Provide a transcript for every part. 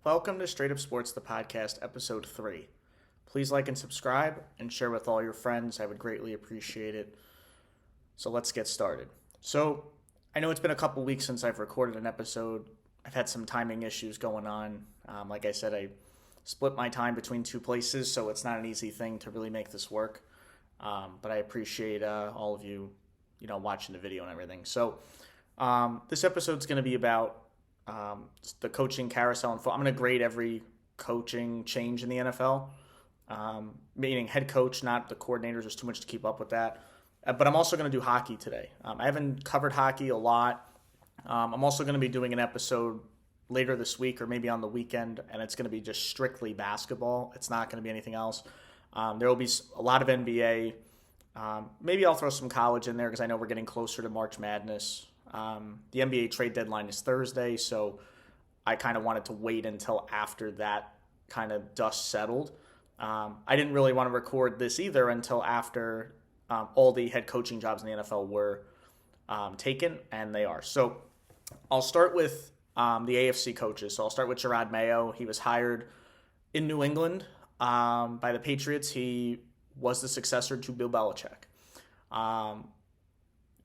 Welcome to Straight Up Sports, the podcast, episode 3. Please like and subscribe and share with all your friends. I would greatly appreciate it. So let's get started. So I know it's been a couple weeks since I've recorded an episode. I've had some timing issues going on. Like I said, I split my time between two places, so it's not an easy thing to really make this work. But I appreciate all of you, watching the video and everything. So this episode's going to be about the coaching carousel and I'm going to grade every coaching change in the NFL, meaning head coach, not the coordinators. There's too much to keep up with that. But I'm also going to do hockey today. I haven't covered hockey a lot. I'm also going to be doing an episode later this week or maybe on the weekend, and it's going to be just strictly basketball. It's not going to be anything else. There will be a lot of NBA. Maybe I'll throw some college in there because I know we're getting closer to March Madness. The NBA trade deadline is Thursday, so I kind of wanted to wait until after that kind of dust settled. I didn't really want to record this either until after all the head coaching jobs in the NFL were taken, and they are. So I'll start with the AFC coaches. So I'll start with Jerod Mayo. He was hired in New England by the Patriots. He was the successor to Bill Belichick.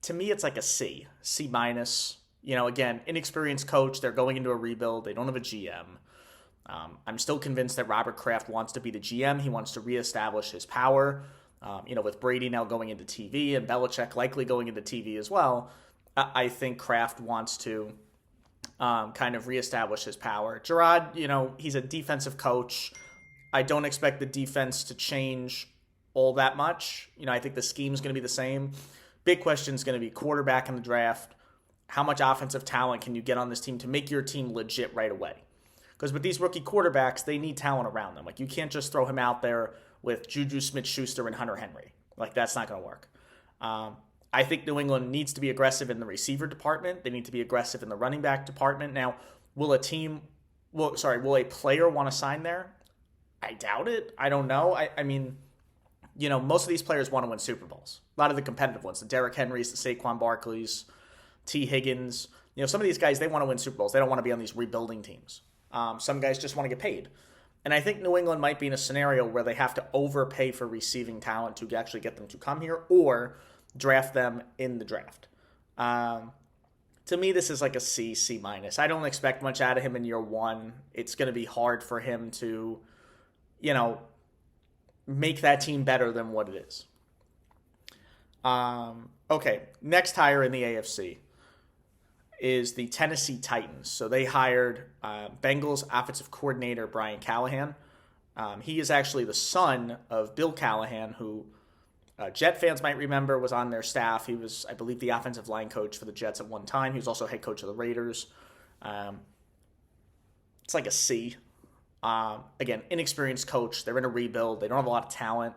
To me, it's like a C minus. Again, inexperienced coach. They're going into a rebuild. They don't have a GM. I'm still convinced that Robert Kraft wants to be the GM. He wants to reestablish his power. With Brady now going into TV and Belichick likely going into TV as well, I think Kraft wants to kind of reestablish his power. Jerod, he's a defensive coach. I don't expect the defense to change all that much. I think the scheme's going to be the same. Big question is going to be quarterback in the draft. How much offensive talent can you get on this team to make your team legit right away? Because with these rookie quarterbacks, they need talent around them. Like, you can't just throw him out there with Juju Smith-Schuster and Hunter Henry. Like, that's not going to work. I think New England needs to be aggressive in the receiver department. They need to be aggressive in the running back department. Now, will a player want to sign there? I doubt it. I don't know. I mean, most of these players want to win Super Bowls. A lot of the competitive ones, the Derrick Henrys, the Saquon Barkleys, T. Higgins. Some of these guys, they want to win Super Bowls. They don't want to be on these rebuilding teams. Some guys just want to get paid. And I think New England might be in a scenario where they have to overpay for receiving talent to actually get them to come here or draft them in the draft. To me, this is like a C minus. I don't expect much out of him in year one. It's going to be hard for him to, make that team better than what it is. Okay, next hire in the AFC is the Tennessee Titans. So they hired Bengals offensive coordinator Brian Callahan. He is actually the son of Bill Callahan, who Jet fans might remember was on their staff. He was, I believe, the offensive line coach for the Jets at one time. He was also head coach of the Raiders. It's like a C. Again, inexperienced coach. They're in a rebuild. They don't have a lot of talent.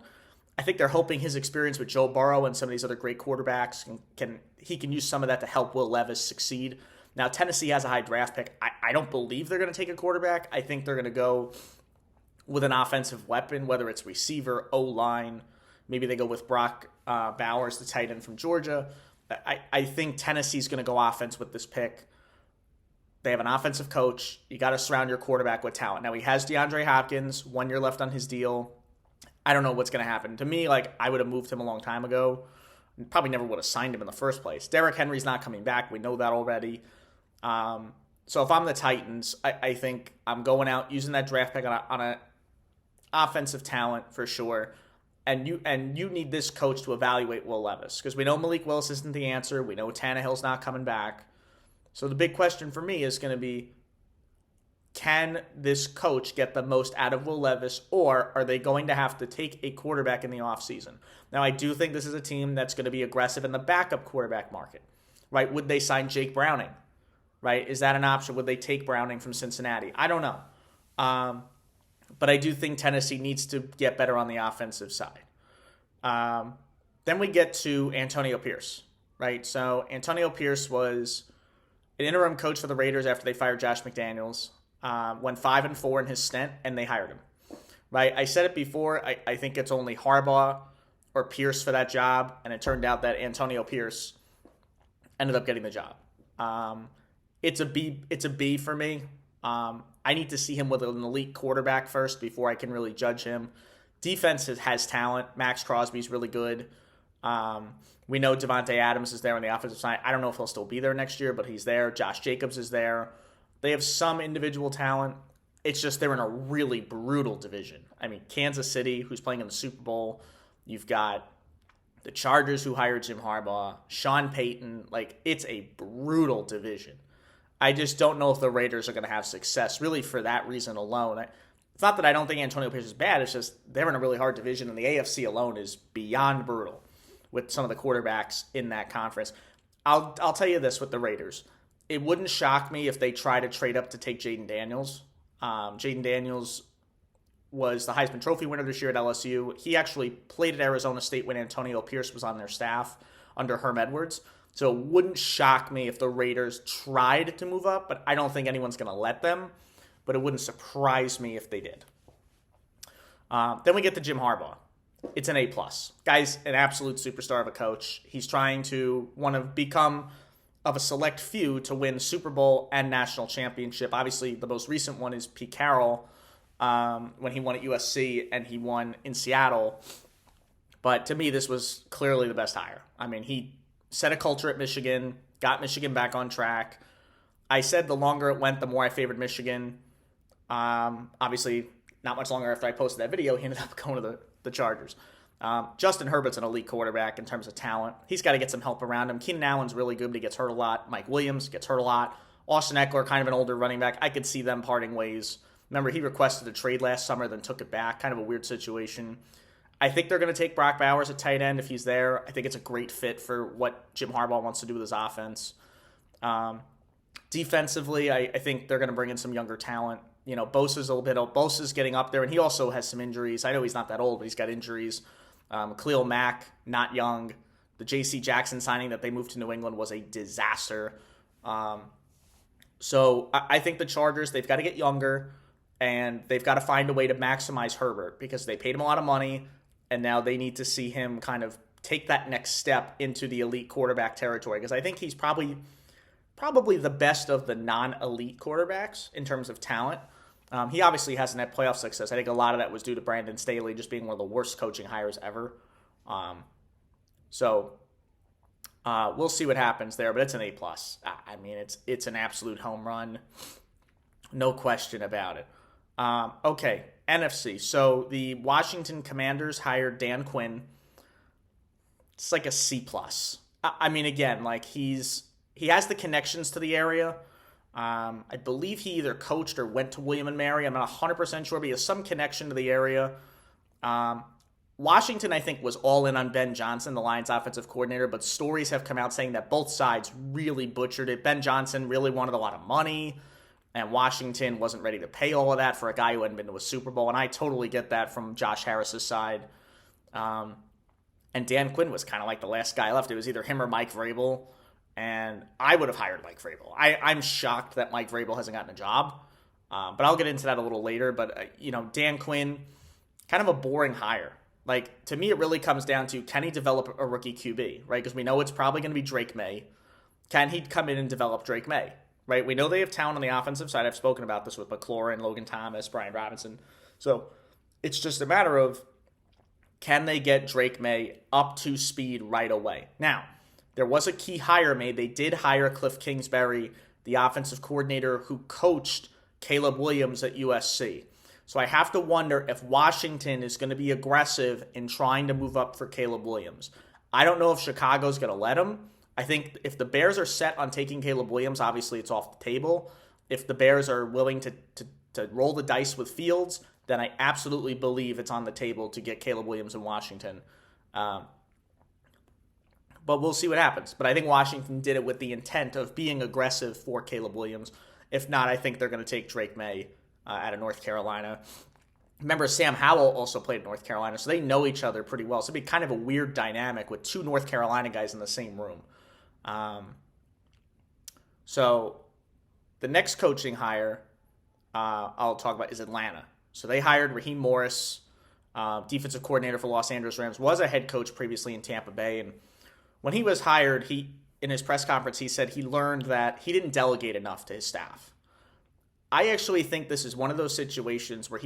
I think they're hoping his experience with Joe Burrow and some of these other great quarterbacks can use some of that to help Will Levis succeed. Now, Tennessee has a high draft pick. I don't believe they're going to take a quarterback. I think they're going to go with an offensive weapon, whether it's receiver, O-line. Maybe they go with Brock Bowers, the tight end from Georgia. I think Tennessee's going to go offense with this pick. They have an offensive coach. You got to surround your quarterback with talent. Now, he has DeAndre Hopkins, 1 year left on his deal. I don't know what's going to happen. To me, I would have moved him a long time ago. Probably never would have signed him in the first place. Derrick Henry's not coming back. We know that already. So if I'm the Titans, I think I'm going out using that draft pick on an offensive talent for sure. And you need this coach to evaluate Will Levis because we know Malik Willis isn't the answer. We know Tannehill's not coming back. So the big question for me is going to be, can this coach get the most out of Will Levis, or are they going to have to take a quarterback in the offseason? Now, I do think this is a team that's going to be aggressive in the backup quarterback market, right? Would they sign Jake Browning, right? Is that an option? Would they take Browning from Cincinnati? I don't know. But I do think Tennessee needs to get better on the offensive side. Then we get to Antonio Pierce, right? So Antonio Pierce was an interim coach for the Raiders after they fired Josh McDaniels. Went 5-4 in his stint, and they hired him. Right? I said it before. I think it's only Harbaugh or Pierce for that job, and it turned out that Antonio Pierce ended up getting the job. It's a B for me. I need to see him with an elite quarterback first before I can really judge him. Defense has talent. Max Crosby's really good. We know Devontae Adams is there on the offensive side. I don't know if he'll still be there next year, but he's there. Josh Jacobs is there. They have some individual talent. It's just they're in a really brutal division. I mean, Kansas City, who's playing in the Super Bowl. You've got the Chargers, who hired Jim Harbaugh. Sean Payton. Like, it's a brutal division. I just don't know if the Raiders are going to have success, really, for that reason alone. It's not that I don't think Antonio Pierce is bad. It's just they're in a really hard division, and the AFC alone is beyond brutal with some of the quarterbacks in that conference. I'll tell you this with the Raiders. It wouldn't shock me if they try to trade up to take Jaden Daniels. Jaden Daniels was the Heisman Trophy winner this year at LSU. He actually played at Arizona State when Antonio Pierce was on their staff under Herm Edwards. So it wouldn't shock me if the Raiders tried to move up, but I don't think anyone's going to let them. But it wouldn't surprise me if they did. Then we get to Jim Harbaugh. It's an A+. Guy's an absolute superstar of a coach. He's trying to want to become of a select few to win Super Bowl and national championship. Obviously, the most recent one is Pete Carroll when he won at USC and he won in Seattle. But to me, this was clearly the best hire. I mean, he set a culture at Michigan, got Michigan back on track. I said the longer it went, the more I favored Michigan. Obviously, not much longer after I posted that video, he ended up going to the Chargers. Justin Herbert's an elite quarterback in terms of talent. He's got to get some help around him. Keenan Allen's really good, but he gets hurt a lot. Mike Williams gets hurt a lot. Austin Eckler, kind of an older running back. I could see them parting ways. Remember, he requested a trade last summer, then took it back. Kind of a weird situation. I think they're going to take Brock Bowers at tight end if he's there. I think it's a great fit for what Jim Harbaugh wants to do with his offense. Defensively, I think they're going to bring in some younger talent. You know, Bosa's getting up there, and he also has some injuries. I know he's not that old, but he's got injuries. Khalil Mack, not young. The J.C. Jackson signing that they moved to New England was a disaster. So I think the Chargers, they've got to get younger, and they've got to find a way to maximize Herbert because they paid him a lot of money, and now they need to see him kind of take that next step into the elite quarterback territory because I think he's probably the best of the non-elite quarterbacks in terms of talent. He obviously hasn't had playoff success. I think a lot of that was due to Brandon Staley just being one of the worst coaching hires ever. So we'll see what happens there, but it's an A+. I mean, it's an absolute home run. No question about it. Okay, NFC. So the Washington Commanders hired Dan Quinn. It's like a C+. I mean, again, like he has the connections to the area. I believe he either coached or went to William & Mary. I'm not 100% sure, but he has some connection to the area. Washington, I think, was all in on Ben Johnson, the Lions offensive coordinator, but stories have come out saying that both sides really butchered it. Ben Johnson really wanted a lot of money, and Washington wasn't ready to pay all of that for a guy who hadn't been to a Super Bowl, and I totally get that from Josh Harris's side. And Dan Quinn was kind of like the last guy left. It was either him or Mike Vrabel. And I would have hired Mike Vrabel. I'm shocked that Mike Vrabel hasn't gotten a job. But I'll get into that a little later. But, Dan Quinn, kind of a boring hire. Like, to me, it really comes down to, can he develop a rookie QB, right? Because we know it's probably going to be Drake May. Can he come in and develop Drake May, right? We know they have talent on the offensive side. I've spoken about this with McLaurin, Logan Thomas, Brian Robinson. So it's just a matter of, can they get Drake May up to speed right away? Now, there was a key hire made. They did hire Cliff Kingsbury, the offensive coordinator who coached Caleb Williams at USC. So I have to wonder if Washington is going to be aggressive in trying to move up for Caleb Williams. I don't know if Chicago's going to let him. I think if the Bears are set on taking Caleb Williams, obviously it's off the table. If the Bears are willing to roll the dice with Fields, then I absolutely believe it's on the table to get Caleb Williams in Washington. But we'll see what happens. But I think Washington did it with the intent of being aggressive for Caleb Williams. If not, I think they're going to take Drake May out of North Carolina. Remember, Sam Howell also played at North Carolina, so they know each other pretty well. So it'd be kind of a weird dynamic with two North Carolina guys in the same room. So the next coaching hire I'll talk about is Atlanta. So they hired Raheem Morris, defensive coordinator for Los Angeles Rams, was a head coach previously in Tampa Bay, and when he was hired, in his press conference, he said he learned that he didn't delegate enough to his staff. I actually think this is one of those situations where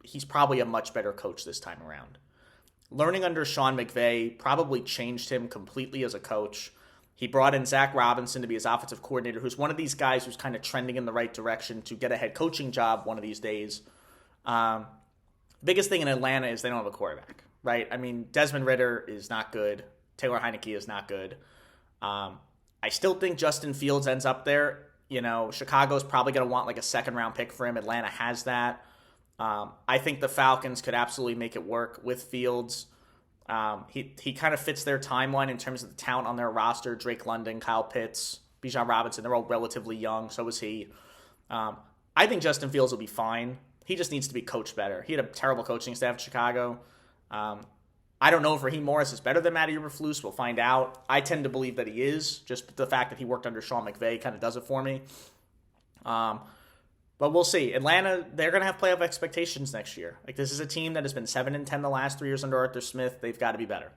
he's probably a much better coach this time around. Learning under Sean McVay probably changed him completely as a coach. He brought in Zach Robinson to be his offensive coordinator, who's one of these guys who's kind of trending in the right direction to get a head coaching job one of these days. Biggest thing in Atlanta is they don't have a quarterback, right? I mean, Desmond Ridder is not good. Taylor Heineke is not good. I still think Justin Fields ends up there. Chicago's probably going to want like a second-round pick for him. Atlanta has that. I think the Falcons could absolutely make it work with Fields. He kind of fits their timeline in terms of the talent on their roster. Drake London, Kyle Pitts, Bijan Robinson, they're all relatively young. So is he. I think Justin Fields will be fine. He just needs to be coached better. He had a terrible coaching staff in Chicago. I don't know if Raheem Morris is better than Matty Eberflus. We'll find out. I tend to believe that he is. Just the fact that he worked under Sean McVay kind of does it for me. But we'll see. Atlanta, they're going to have playoff expectations next year. Like, this is a team that has been 7-10 the last 3 years under Arthur Smith. They've got to be better.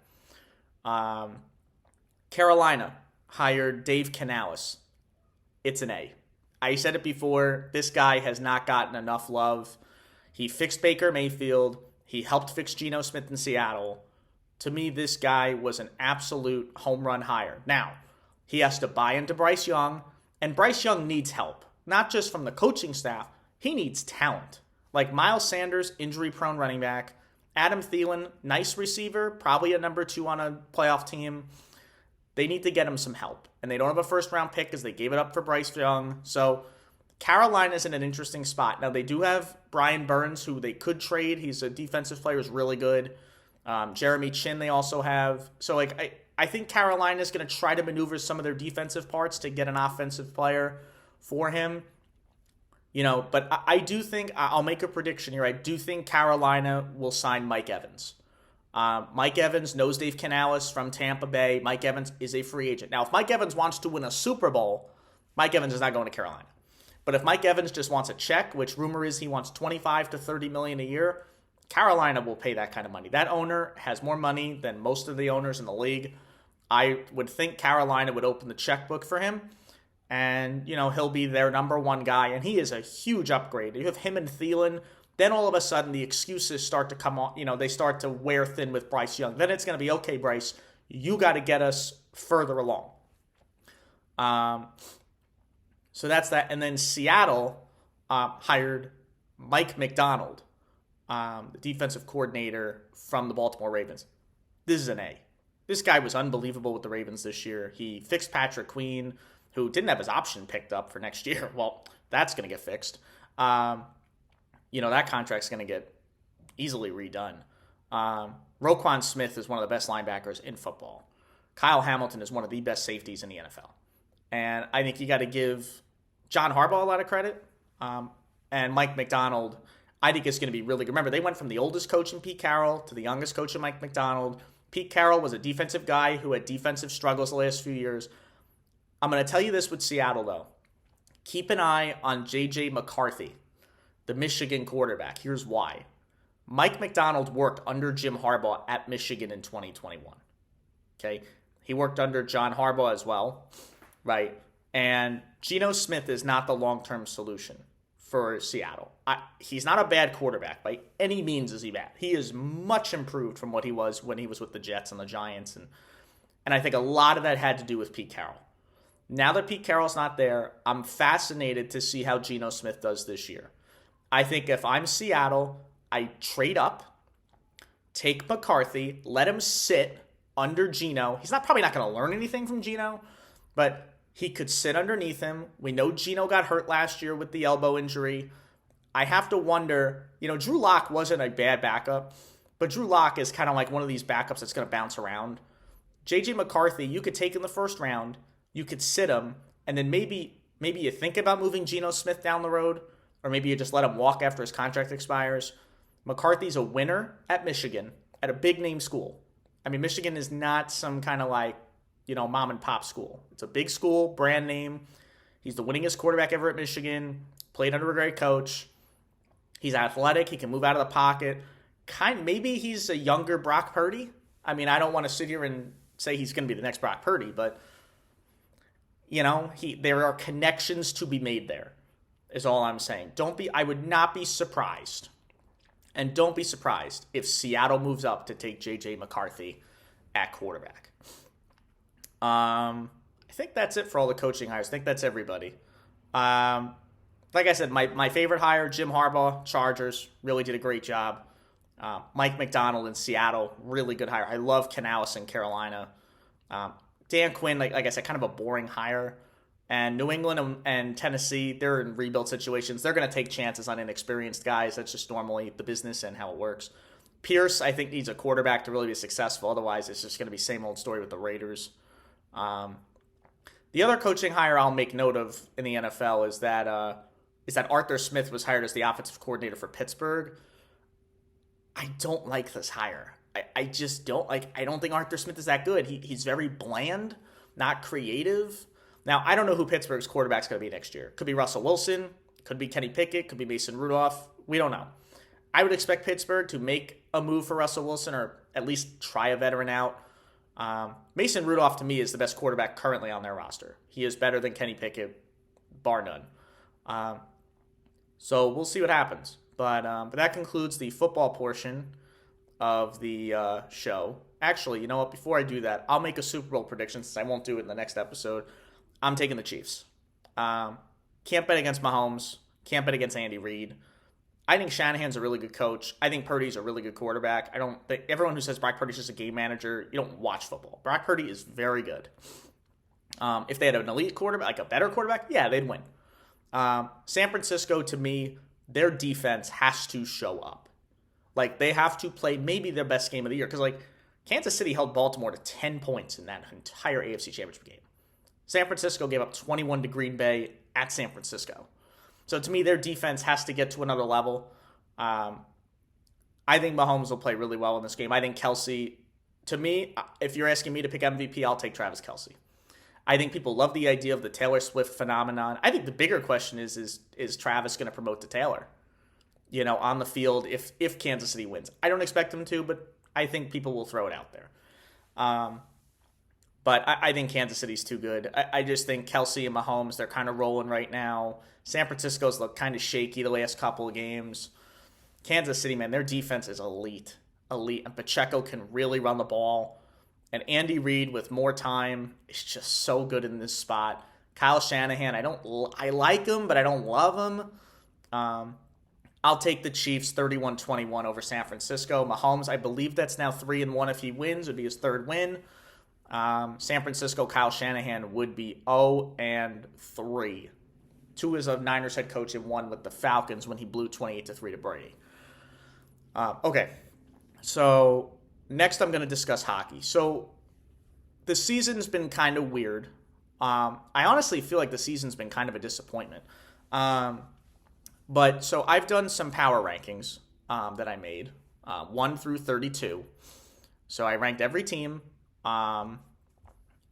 Carolina hired Dave Canales. It's an A. I said it before. This guy has not gotten enough love. He fixed Baker Mayfield. He helped fix Geno Smith in Seattle. To me, this guy was an absolute home run hire. Now, he has to buy into Bryce Young, and Bryce Young needs help. Not just from the coaching staff, he needs talent. Like Miles Sanders, injury-prone running back. Adam Thielen, nice receiver, probably a number 2 on a playoff team. They need to get him some help. And they don't have a first-round pick because they gave it up for Bryce Young. So Carolina's in an interesting spot. Now, they do have Brian Burns, who they could trade. He's a defensive player, who's really good. Jeremy Chin they also have. So, I think Carolina's going to try to maneuver some of their defensive parts to get an offensive player for him, but I do think, I'll make a prediction here. I do think Carolina will sign Mike Evans. Mike Evans knows Dave Canales from Tampa Bay. Mike Evans is a free agent. Now, if Mike Evans wants to win a Super Bowl, Mike Evans is not going to Carolina. But if Mike Evans just wants a check, which rumor is he wants $25 to $30 million a year, Carolina will pay that kind of money. That owner has more money than most of the owners in the league. I would think Carolina would open the checkbook for him. And, he'll be their number 1 guy. And he is a huge upgrade. You have him and Thielen. Then all of a sudden the excuses start to come on. They start to wear thin with Bryce Young. Then it's going to be, okay, Bryce, you got to get us further along. So that's that. And then Seattle hired Mike Macdonald, the defensive coordinator from the Baltimore Ravens. This is an A. This guy was unbelievable with the Ravens this year. He fixed Patrick Queen, who didn't have his option picked up for next year. Well, that's going to get fixed. That contract's going to get easily redone. Roquan Smith is one of the best linebackers in football. Kyle Hamilton is one of the best safeties in the NFL. And I think you got to give John Harbaugh a lot of credit. And Mike Macdonald, I think is going to be really good. Remember, they went from the oldest coach in Pete Carroll to the youngest coach in Mike Macdonald. Pete Carroll was a defensive guy who had defensive struggles the last few years. I'm going to tell you this with Seattle, though. Keep an eye on J.J. McCarthy, the Michigan quarterback. Here's why. Mike Macdonald worked under Jim Harbaugh at Michigan in 2021. Okay? He worked under John Harbaugh as well, right? And Geno Smith is not the long-term solution for Seattle. He's not a bad quarterback. By any means is he bad. He is much improved from what he was when he was with the Jets and the Giants. And I think a lot of that had to do with Pete Carroll. Now that Pete Carroll's not there, I'm fascinated to see how Geno Smith does this year. I think if I'm Seattle, I trade up, take McCarthy, let him sit under Geno. He's probably not going to learn anything from Geno, but he could sit underneath him. We know Geno got hurt last year with the elbow injury. I have to wonder, Drew Lock wasn't a bad backup, but Drew Lock is kind of like one of these backups that's going to bounce around. J.J. McCarthy, you could take in the first round. You could sit him, and then maybe you think about moving Geno Smith down the road, or maybe you just let him walk after his contract expires. McCarthy's a winner at Michigan, at a big-name school. I mean, Michigan is not some kind of mom-and-pop school. It's a big school, brand name. He's the winningest quarterback ever at Michigan, played under a great coach. He's athletic. He can move out of the pocket. Maybe he's a younger Brock Purdy. I mean, I don't want to sit here and say he's going to be the next Brock Purdy, but there are connections to be made there. is all I'm saying. I would not be surprised. And don't be surprised if Seattle moves up to take J.J. McCarthy at quarterback. I think that's it for all the coaching hires. I think that's everybody. Like I said, my favorite hire, Jim Harbaugh, Chargers, really did a great job. Mike McDonald in Seattle, really good hire. I love Canales in Carolina. Dan Quinn, like I said, kind of a boring hire. And New England and Tennessee, they're in rebuild situations. They're going to take chances on inexperienced guys. That's just normally the business and how it works. Pierce, I think, needs a quarterback to really be successful. Otherwise, it's just going to be same old story with the Raiders. The other coaching hire I'll make note of in the NFL is that Arthur Smith was hired as the offensive coordinator for Pittsburgh. I don't like this hire. I just don't like. I don't think Arthur Smith is that good. He's very bland, not creative. Now, I don't know who Pittsburgh's quarterback's going to be next year. Could be Russell Wilson. Could be Kenny Pickett. Could be Mason Rudolph. We don't know. I would expect Pittsburgh to make a move for Russell Wilson or at least try a veteran out. Mason Rudolph, to me, is the best quarterback currently on their roster. He is better than Kenny Pickett, bar none. So we'll see what happens. But that concludes the football portion of the show. Actually, you know what? Before I do that, I'll make a Super Bowl prediction since I won't do it in the next episode. I'm taking the Chiefs. Can't bet against Mahomes. Can't bet against Andy Reid. I think Shanahan's a really good coach. I think Purdy's a really good quarterback. I don't think everyone who says Brock Purdy's just a game manager, you don't watch football. Brock Purdy is very good. If they had an elite quarterback, like a better quarterback, yeah, they'd win. San Francisco, to me, their defense has to show up. Like, they have to play maybe their best game of the year. Because, like, Kansas City held Baltimore to 10 points in that entire AFC Championship game. San Francisco gave up 21 to Green Bay at San Francisco. So, to me, their defense has to get to another level. I think Mahomes will play really well in this game. I think Kelce, to me, if you're asking me to pick MVP, I'll take Travis Kelce. I think people love the idea of the Taylor Swift phenomenon. I think the bigger question is Travis going to promote to Taylor? You know, on the field if Kansas City wins. I don't expect him to, but I think people will throw it out there. But I think Kansas City's too good. I just think Kelce and Mahomes, they're kind of rolling right now. San Francisco's look kind of shaky the last couple of games. Kansas City, man, their defense is elite. And Pacheco can really run the ball. And Andy Reid, with more time, is just so good in this spot. Kyle Shanahan, I like him, but I don't love him. I'll take the Chiefs 31-21 over San Francisco. Mahomes, I believe that's now 3-1 if he wins. It would be his third win. San Francisco, Kyle Shanahan would be 0-3. 2 as a Niners head coach and 1 with the Falcons when he blew 28-3 to Brady. Okay, so next I'm going to discuss hockey. So the season's been kind of weird. I honestly feel like the season's been kind of a disappointment. But so I've done some power rankings that I made, 1 through 32. So I ranked every team. You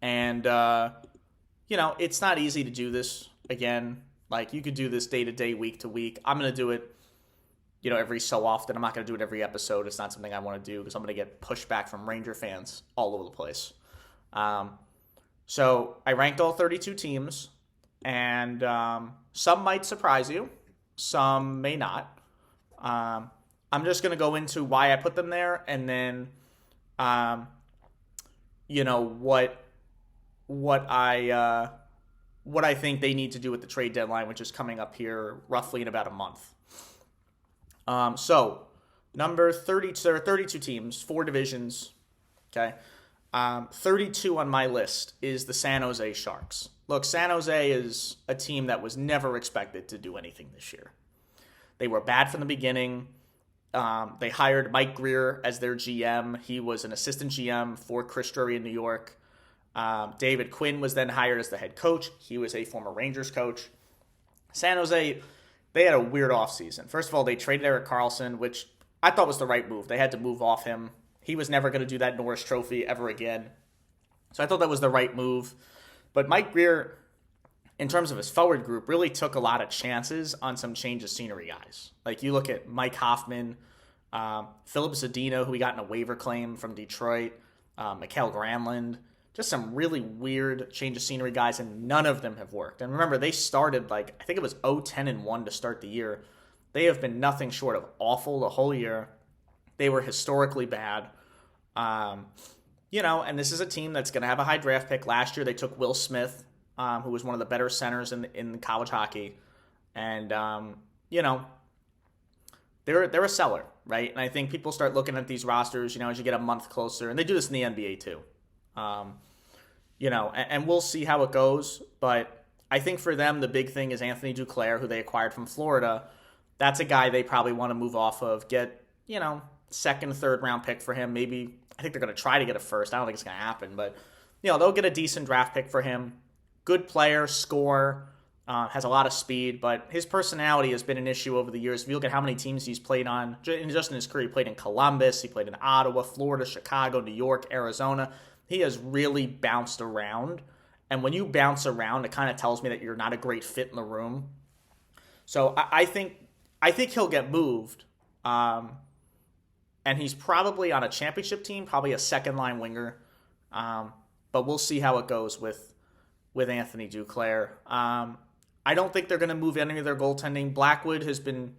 know, it's not easy to do this again. Like, you could do this day to day, week to week. I'm going to do it, you know, every so often. I'm not going to do it every episode. It's not something I want to do because I'm going to get pushback from Ranger fans all over the place. So I ranked all 32 teams, and some might surprise you. Some may not. I'm just going to go into why I put them there, and then, you know, what I think they need to do with the trade deadline, which is coming up here roughly in about a month. So number 30, there are 32 teams, 4 divisions. Okay. 32 on my list is the San Jose Sharks. Look, San Jose is a team that was never expected to do anything this year. They were bad from the beginning. They hired Mike Grier as their GM. He was an assistant GM for Chris Drury in New York. David Quinn was then hired as the head coach. He was a former Rangers coach. San Jose, they had a weird offseason. First of all, they traded Erik Karlsson, which I thought was the right move. They had to move off him. He was never going to do that Norris Trophy ever again. So I thought that was the right move. But Mike Grier, in terms of his forward group, really took a lot of chances on some change of scenery guys. Like, you look at Mike Hoffman, Philip Zadina, who we got in a waiver claim from Detroit, Mikael Granlund. just some really weird change of scenery guys, and none of them have worked. And remember, they started I think it was 0-10-1 to start the year. They have been nothing short of awful the whole year. They were historically bad. And this is a team that's going to have a high draft pick. Last year, they took Will Smith, who was one of the better centers in college hockey. And, they're a seller, right? And I think people start looking at these rosters, as you get a month closer. And they do this in the NBA, too. And we'll see how it goes. But I think for them, the big thing is Anthony Duclair, who they acquired from Florida. That's a guy they probably want to move off of, get, second, third round pick for him. Maybe, I think they're going to try to get a first. I don't think it's going to happen. But, they'll get a decent draft pick for him. Good player, scorer, has a lot of speed. But his personality has been an issue over the years. If you look at how many teams he's played on, just in his career, he played in Columbus, he played in Ottawa, Florida, Chicago, New York, Arizona. He has really bounced around. And when you bounce around, it kind of tells me that you're not a great fit in the room. So I think he'll get moved. And he's probably on a championship team, probably a second-line winger. But we'll see how it goes with Anthony Duclair. I don't think they're going to move any of their goaltending. Blackwood has been,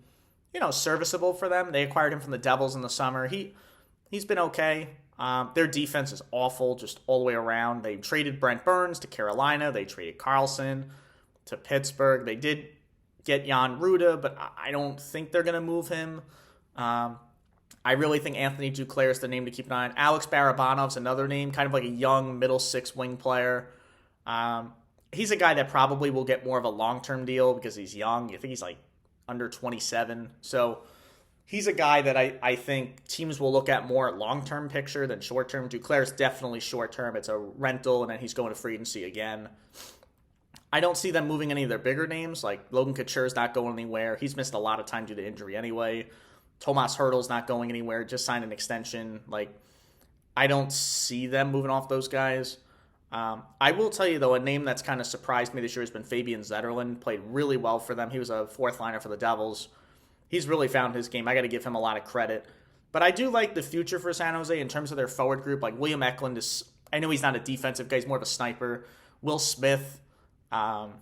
serviceable for them. They acquired him from the Devils in the summer. He's been okay. Their defense is awful just all the way around. They traded Brent Burns to Carolina. They traded Carlson to Pittsburgh. They did get Jan Ruda, but I don't think they're going to move him. I really think Anthony Duclair is the name to keep an eye on. Alex Barabanov's another name, kind of like a young middle six wing player. He's a guy that probably will get more of a long-term deal because he's young. I think he's under 27. So he's a guy that I think teams will look at more at long-term picture than short-term. Duclair's definitely short-term. It's a rental, and then he's going to free agency again. I don't see them moving any of their bigger names. Logan Couture's not going anywhere. He's missed a lot of time due to injury anyway. Tomas Hertl's not going anywhere. Just signed an extension. I don't see them moving off those guys. I will tell you, though, a name that's kind of surprised me this year has been Fabian Zetterlund. Played really well for them. He was a fourth liner for the Devils. He's really found his game. I got to give him a lot of credit. But I do like the future for San Jose in terms of their forward group. William Eklund is, I know he's not a defensive guy. He's more of a sniper. Will Smith, Thomas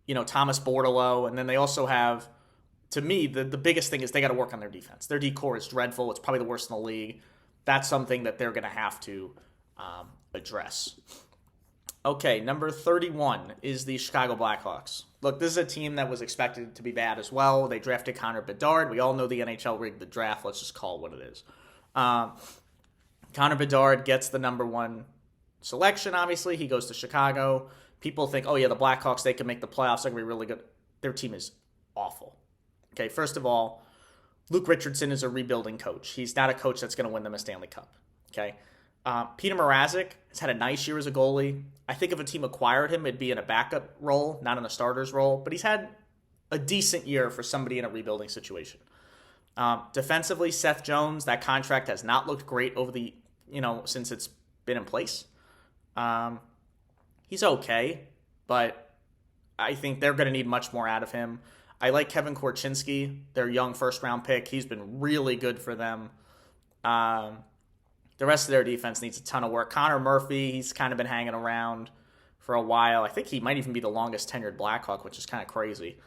Bordeleau. And then they also have, to me, the biggest thing is they got to work on their defense. Their D-core is dreadful. It's probably the worst in the league. That's something that they're going to have to address. Okay, number 31 is the Chicago Blackhawks. Look, this is a team that was expected to be bad as well. They drafted Connor Bedard. We all know the NHL rigged the draft. Let's just call it what it is. Connor Bedard gets the number one selection, obviously. He goes to Chicago. People think, oh yeah, the Blackhawks, they can make the playoffs. They're going to be really good. Their team is awful. Okay, first of all, Luke Richardson is a rebuilding coach. He's not a coach that's going to win them a Stanley Cup. Okay. Peter Mrazek has had a nice year as a goalie. I think if a team acquired him, it'd be in a backup role, not in a starter's role. But he's had a decent year for somebody in a rebuilding situation. Defensively, Seth Jones, that contract has not looked great over the, since it's been in place. He's okay, but I think they're going to need much more out of him. I like Kevin Korchinski, their young first-round pick. He's been really good for them. The rest of their defense needs a ton of work. Connor Murphy, he's kind of been hanging around for a while. I think he might even be the longest tenured Blackhawk, which is kind of crazy.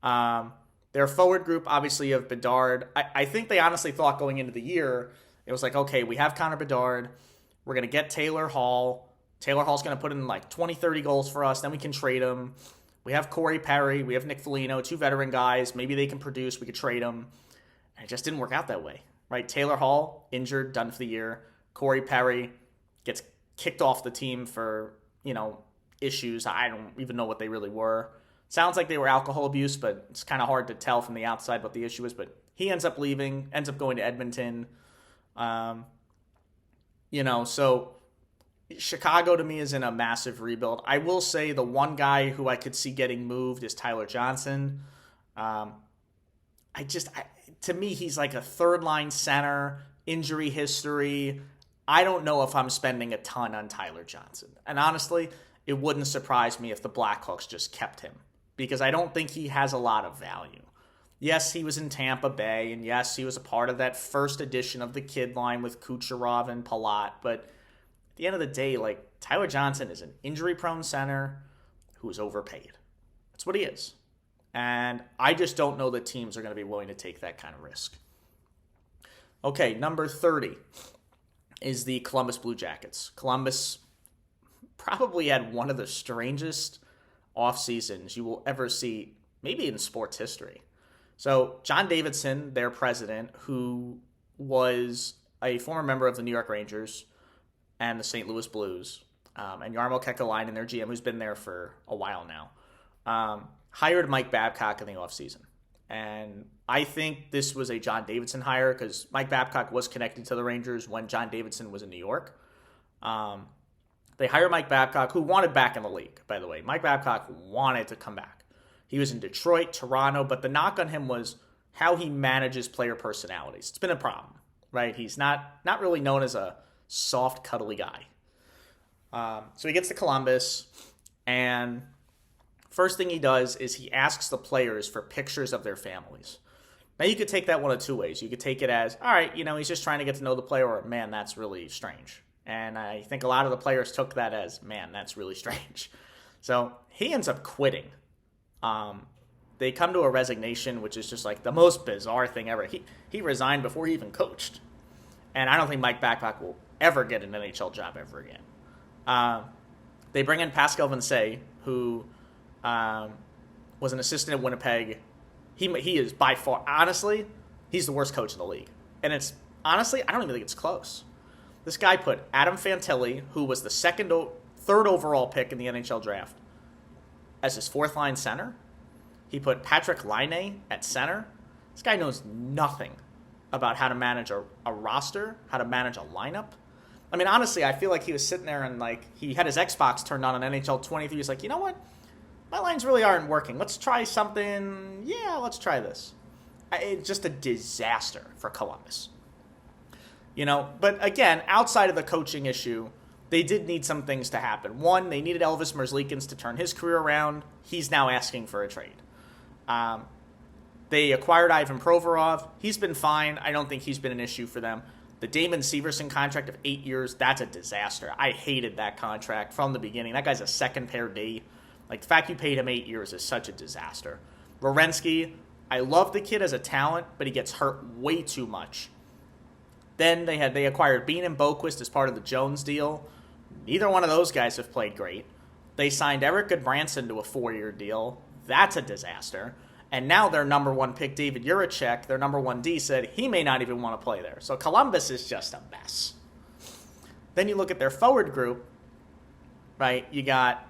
Their forward group, obviously, of Bedard. I think they honestly thought going into the year, it was okay, we have Connor Bedard. We're going to get Taylor Hall. Taylor Hall's going to put in 20, 30 goals for us. Then we can trade him. We have Corey Perry. We have Nick Foligno, two veteran guys. Maybe they can produce. We could trade them. And it just didn't work out that way, right? Taylor Hall, injured, done for the year. Corey Perry gets kicked off the team for, issues. I don't even know what they really were. Sounds like they were alcohol abuse, but it's kind of hard to tell from the outside what the issue is. But he ends up leaving, ends up going to Edmonton. So Chicago to me is in a massive rebuild. I will say the one guy who I could see getting moved is Tyler Johnson. To me, he's like a third-line center, injury history. I don't know if I'm spending a ton on Tyler Johnson. And honestly, it wouldn't surprise me if the Blackhawks just kept him, because I don't think he has a lot of value. Yes, he was in Tampa Bay, and yes, he was a part of that first edition of the kid line with Kucherov and Palat, but the end of the day, like, Tyler Johnson is an injury-prone center who's overpaid. That's what he is. And I just don't know that teams are going to be willing to take that kind of risk. Okay, number 30 is the Columbus Blue Jackets. Columbus probably had one of the strangest off seasons you will ever see, maybe in sports history. So John Davidson, their president, who was a former member of the New York Rangers and the St. Louis Blues, and Jarmo Kekalainen, their GM, who's been there for a while now, hired Mike Babcock in the offseason. And I think this was a John Davidson hire because Mike Babcock was connected to the Rangers when John Davidson was in New York. They hired Mike Babcock, who wanted back in the league, by the way. Mike Babcock wanted to come back. He was in Detroit, Toronto, but the knock on him was how he manages player personalities. It's been a problem, right? He's not really known as a soft, cuddly guy. So he gets to Columbus, and first thing he does is he asks the players for pictures of their families. Now, you could take that one of two ways. You could take it as, all right, he's just trying to get to know the player, or, man, that's really strange. And I think a lot of the players took that as, man, that's really strange. So he ends up quitting. They come to a resignation, which is just like the most bizarre thing ever. He resigned before he even coached. And I don't think Mike Babcock will ever get an NHL job ever again. They bring in Pascal Vincent, who was an assistant at Winnipeg. He is by far, honestly, he's the worst coach in the league. And it's, honestly, I don't even think it's close. This guy put Adam Fantilli, who was the third overall pick in the NHL draft, as his fourth-line center. He put Patrick Laine at center. This guy knows nothing about how to manage a roster, how to manage a lineup. I mean, honestly, I feel like he was sitting there and, like, he had his Xbox turned on NHL 23. He's like, you know what? My lines really aren't working. Let's try something. Yeah, let's try this. It's just a disaster for Columbus. But again, outside of the coaching issue, they did need some things to happen. One, they needed Elvis Merzlikins to turn his career around. He's now asking for a trade. They acquired Ivan Provorov. He's been fine. I don't think he's been an issue for them. The Damon Severson contract of 8 years, that's a disaster. I hated that contract from the beginning. That guy's a second-pair D. Like, the fact you paid him 8 years is such a disaster. Werenski, I love the kid as a talent, but he gets hurt way too much. Then they acquired Bean and Boquist as part of the Jones deal. Neither one of those guys have played great. They signed Eric Goodbranson to a 4-year deal. That's a disaster. And now their number one pick, David Jiricek, their number one D, said he may not even want to play there. So Columbus is just a mess. Then you look at their forward group, right? You got,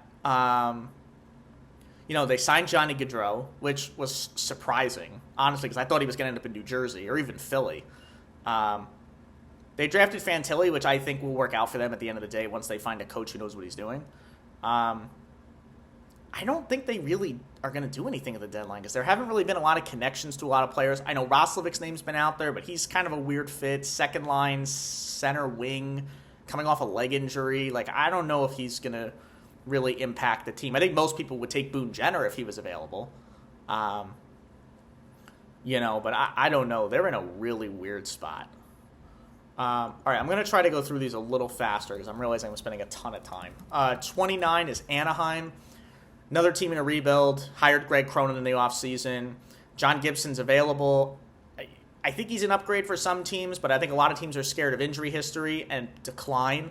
they signed Johnny Gaudreau, which was surprising, honestly, because I thought he was going to end up in New Jersey or even Philly. They drafted Fantilli, which I think will work out for them at the end of the day once they find a coach who knows what he's doing. I don't think they really are going to do anything at the deadline because there haven't really been a lot of connections to a lot of players. I know Roslovic's name's been out there, but he's kind of a weird fit. Second line, center wing, coming off a leg injury. Like, I don't know if he's going to really impact the team. I think most people would take Boone Jenner if he was available. But I don't know. They're in a really weird spot. All right, I'm going to try to go through these a little faster because I'm realizing I'm spending a ton of time. 29 is Anaheim. Another team in a rebuild. Hired Greg Cronin in the offseason. John Gibson's available. I think he's an upgrade for some teams, but I think a lot of teams are scared of injury history and decline.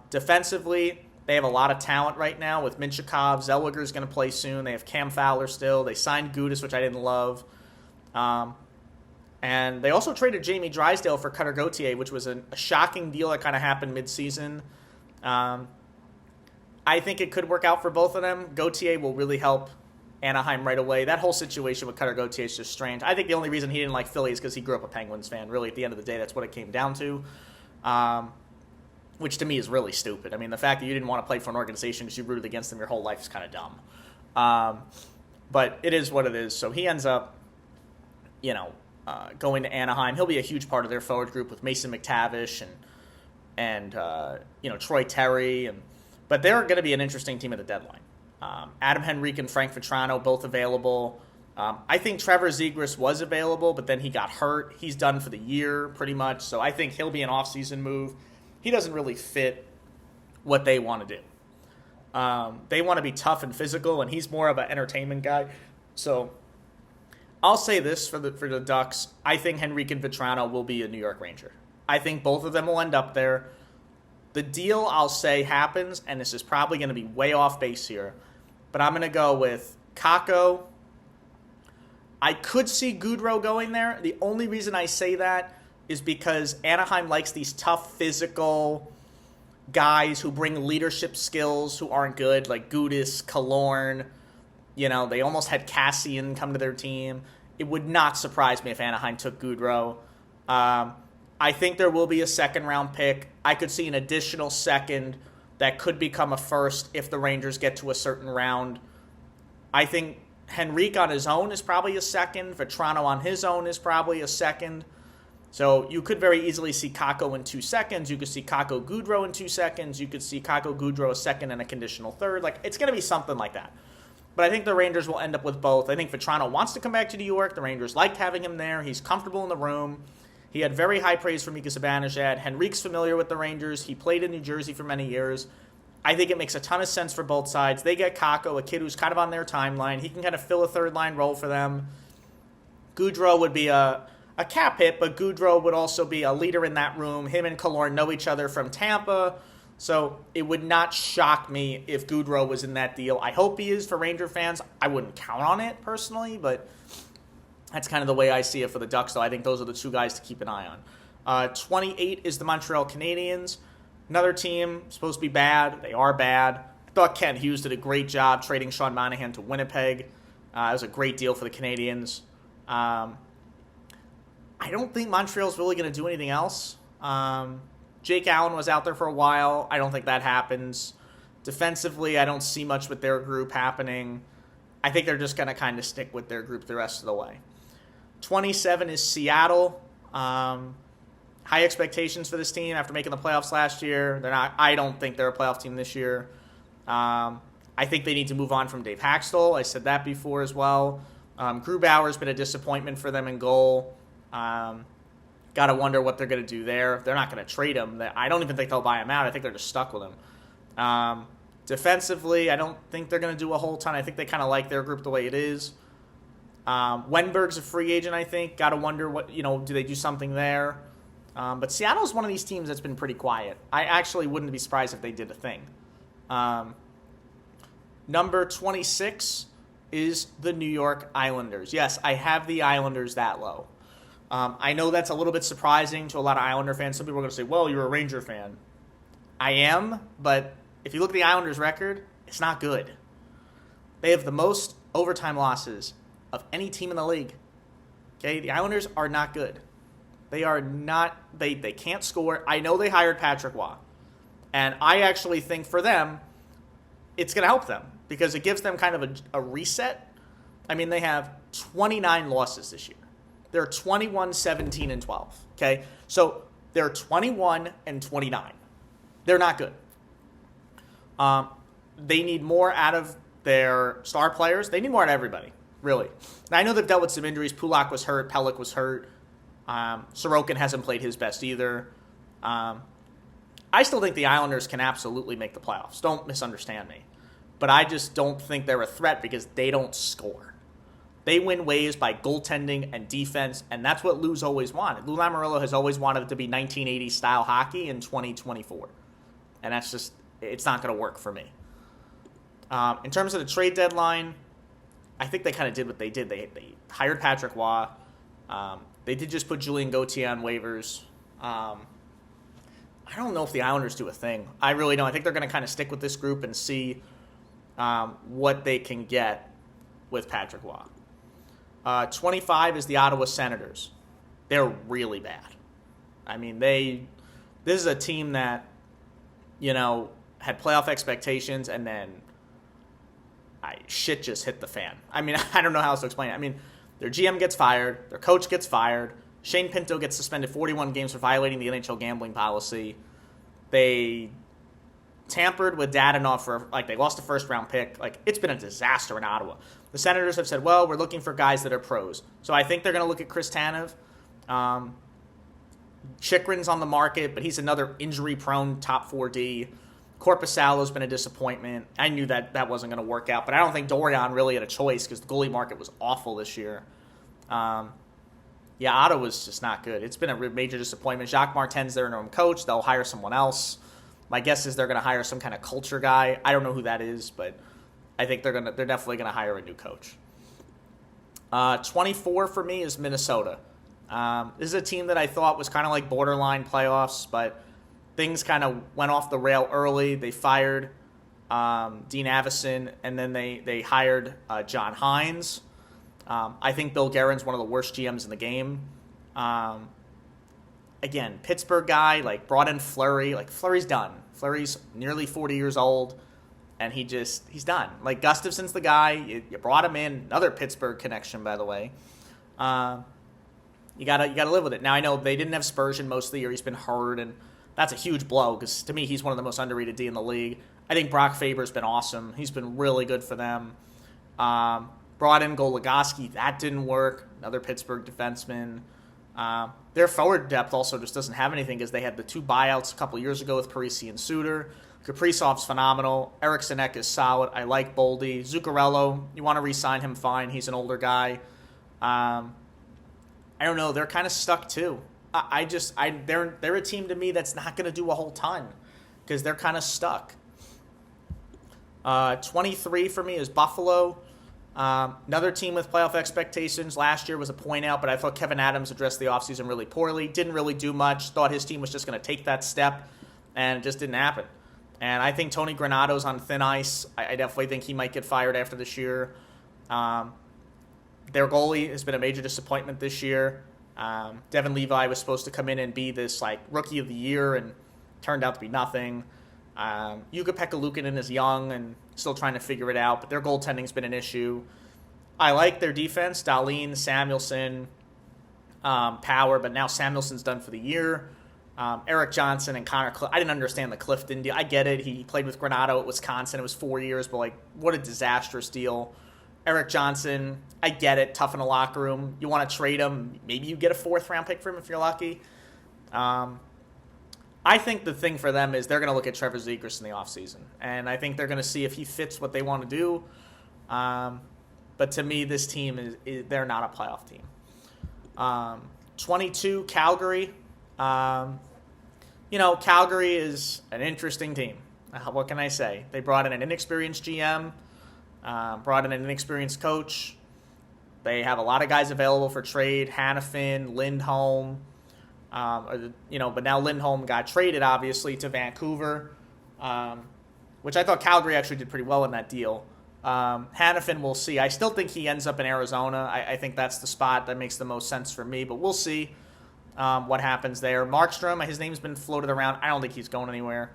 Defensively, they have a lot of talent right now with Minchikov. Zellweger's going to play soon. They have Cam Fowler still. They signed Gudas, which I didn't love. And they also traded Jamie Drysdale for Cutter Gauthier, which was a shocking deal that kind of happened midseason. I think it could work out for both of them. Gauthier will really help Anaheim right away. That whole situation with Cutter Gauthier is just strange. I think the only reason he didn't like Philly is because he grew up a Penguins fan. Really, at the end of the day, that's what it came down to, which to me is really stupid. I mean, the fact that you didn't want to play for an organization because you rooted against them your whole life is kind of dumb. But it is what it is. So he ends up, going to Anaheim. He'll be a huge part of their forward group with Mason McTavish and Troy Terry. But they're going to be an interesting team at the deadline. Adam Henrique and Frank Vetrano, both available. I think Trevor Zegras was available, but then he got hurt. He's done for the year, pretty much. So I think he'll be an off-season move. he doesn't really fit what they want to do. They want to be tough and physical, and he's more of an entertainment guy. So I'll say this for the Ducks. I think Henrique and Vatrano will be a New York Ranger. I think both of them will end up there. The deal, I'll say, happens, and this is probably going to be way off base here, but I'm going to go with Kakko. I could see Gaudreau going there. The only reason I say that is because Anaheim likes these tough, physical guys who bring leadership skills who aren't good, like Gudas, Killorn. They almost had Cassian come to their team. It would not surprise me if Anaheim took Gaudreau. I think there will be a second-round pick. I could see an additional second that could become a first if the Rangers get to a certain round. I think Henrique on his own is probably a second. Vatrano on his own is probably a second. So you could very easily see Kakko in 2 seconds. You could see Kakko Gaudreau in 2 seconds. You could see Kakko Gaudreau a second and a conditional third. It's going to be something like that. But I think the Rangers will end up with both. I think Vatrano wants to come back to New York. The Rangers liked having him there. He's comfortable in the room. He had very high praise from Mika Zibanejad. Henrique's familiar with the Rangers. He played in New Jersey for many years. I think it makes a ton of sense for both sides. They get Kakko, a kid who's kind of on their timeline. He can kind of fill a third-line role for them. Gaudreau would be a cap hit, but Gaudreau would also be a leader in that room. Him and Killorn know each other from Tampa, so it would not shock me if Gaudreau was in that deal. I hope he is for Ranger fans. I wouldn't count on it personally, but that's kind of the way I see it for the Ducks, though. I think those are the two guys to keep an eye on. 28 is the Montreal Canadiens. Another team, supposed to be bad. They are bad. I thought Kent Hughes did a great job trading Sean Monahan to Winnipeg. It was a great deal for the Canadiens. I don't think Montreal's really going to do anything else. Jake Allen was out there for a while. I don't think that happens. Defensively, I don't see much with their group happening. I think they're just going to kind of stick with their group the rest of the way. 27 is Seattle. High expectations for this team after making the playoffs last year. I don't think they're a playoff team this year. I think they need to move on from Dave Haxtell. I said that before as well. Grubauer's been a disappointment for them in goal. Got to wonder what they're going to do there. They're not going to trade him. I don't even think they'll buy him out. I think they're just stuck with him. Defensively, I don't think they're going to do a whole ton. I think they kind of like their group the way it is. Wenberg's a free agent, I think. Got to wonder do they do something there? But Seattle's one of these teams that's been pretty quiet. I actually wouldn't be surprised if they did a thing. Number 26 is the New York Islanders. Yes, I have the Islanders that low. I know that's a little bit surprising to a lot of Islander fans. Some people are going to say, well, you're a Ranger fan. I am, but if you look at the Islanders' record, it's not good. They have the most overtime losses of any team in the league. Okay, the Islanders are not good. They are not, they can't score. I know they hired Patrick Waugh. And I actually think for them, it's going to help them because it gives them kind of a reset. I mean, they have 29 losses this year. They're 21, 17, and 12. Okay, so they're 21 and 29. They're not good. They need more out of their star players. They need more out of everybody, really. Now, I know they've dealt with some injuries. Pulak was hurt. Pelech was hurt. Sorokin hasn't played his best either. I still think the Islanders can absolutely make the playoffs. Don't misunderstand me. But I just don't think they're a threat because they don't score. They win ways by goaltending and defense, and that's what Lou's always wanted. Lou Lamoriello has always wanted it to be 1980s style hockey in 2024. And that's just, it's not going to work for me. In terms of the trade deadline, I think they kind of did what they did. They hired Patrick Waugh. They did just put Julien Gauthier on waivers. I don't know if the Islanders do a thing. I really don't. I think they're going to kind of stick with this group and see what they can get with Patrick Waugh. 25 is the Ottawa Senators. They're really bad. I mean, this is a team that, had playoff expectations and then shit just hit the fan. I mean, I don't know how else to explain it. I mean, their GM gets fired. Their coach gets fired. Shane Pinto gets suspended 41 games for violating the NHL gambling policy. They tampered with Dadonov for, they lost a first-round pick. It's been a disaster in Ottawa. The Senators have said, well, we're looking for guys that are pros. So I think they're going to look at Chris Tanev. Chikrin's on the market, but he's another injury-prone top 4D. Korpisalo's been a disappointment. I knew that wasn't going to work out, but I don't think Dorian really had a choice because the goalie market was awful this year. Ottawa's just not good. It's been a major disappointment. Jacques Martin's their interim coach. They'll hire someone else. My guess is they're going to hire some kind of culture guy. I don't know who that is, but I think they're definitely going to hire a new coach. 24 for me is Minnesota. This is a team that I thought was kind of like borderline playoffs, but things kind of went off the rail early. They fired Dean Avison, and then they hired John Hines. I think Bill Guerin's one of the worst GMs in the game. Again, Pittsburgh guy, like, brought in Fleury. Like, Fleury's done. Fleury's nearly 40 years old, and he's done. Like, Gustafson's the guy. You brought him in. Another Pittsburgh connection, by the way. You gotta live with it. Now, I know they didn't have Spurgeon most of the year. He's been hurt, and that's a huge blow because, to me, he's one of the most underrated D in the league. I think Brock Faber's been awesome. He's been really good for them. Brought in Goligoski. That didn't work. Another Pittsburgh defenseman. Their forward depth also just doesn't have anything because they had the 2 buyouts a couple years ago with Parisi and Suter. Kaprizov's phenomenal. Eriksson Ek is solid. I like Boldy. Zuccarello, you want to re-sign him, fine. He's an older guy. I don't know. They're kind of stuck too. They're a team to me that's not going to do a whole ton because they're kind of stuck. 23 for me is Buffalo. Another team with playoff expectations. Last year was a point out, but I thought Kevin Adams addressed the offseason really poorly. Didn't really do much. Thought his team was just going to take that step, and it just didn't happen. And I think Tony Granato's on thin ice. I definitely think he might get fired after this year. Their goalie has been a major disappointment this year. Devin Levi was supposed to come in and be this like rookie of the year and turned out to be nothing. Jukka-Pekka Luukkonen is young and still trying to figure it out, but their goaltending's been an issue. I like their defense, Dahlin, Samuelson, Power, but now Samuelson's done for the year. Eric Johnson and Connor Clifton. I didn't understand the Clifton deal. I get it. He played with Granato at Wisconsin. It was 4 years, but like, what a disastrous deal. Eric Johnson, I get it. Tough in the locker room. You want to trade him. Maybe you get a 4th-round pick for him if you're lucky. I think the thing for them is they're going to look at Trevor Zegras in the offseason, and I think they're going to see if he fits what they want to do. But to me, this team they're not a playoff team. 22, Calgary. Calgary is an interesting team. What can I say? They brought in an inexperienced GM, brought in an inexperienced coach. They have a lot of guys available for trade. Hanifin, Lindholm. But now Lindholm got traded, obviously, to Vancouver, which I thought Calgary actually did pretty well in that deal. Hanifin, we'll see. I still think he ends up in Arizona. I think that's the spot that makes the most sense for me, but we'll see what happens there. Markstrom, his name's been floated around. I don't think he's going anywhere.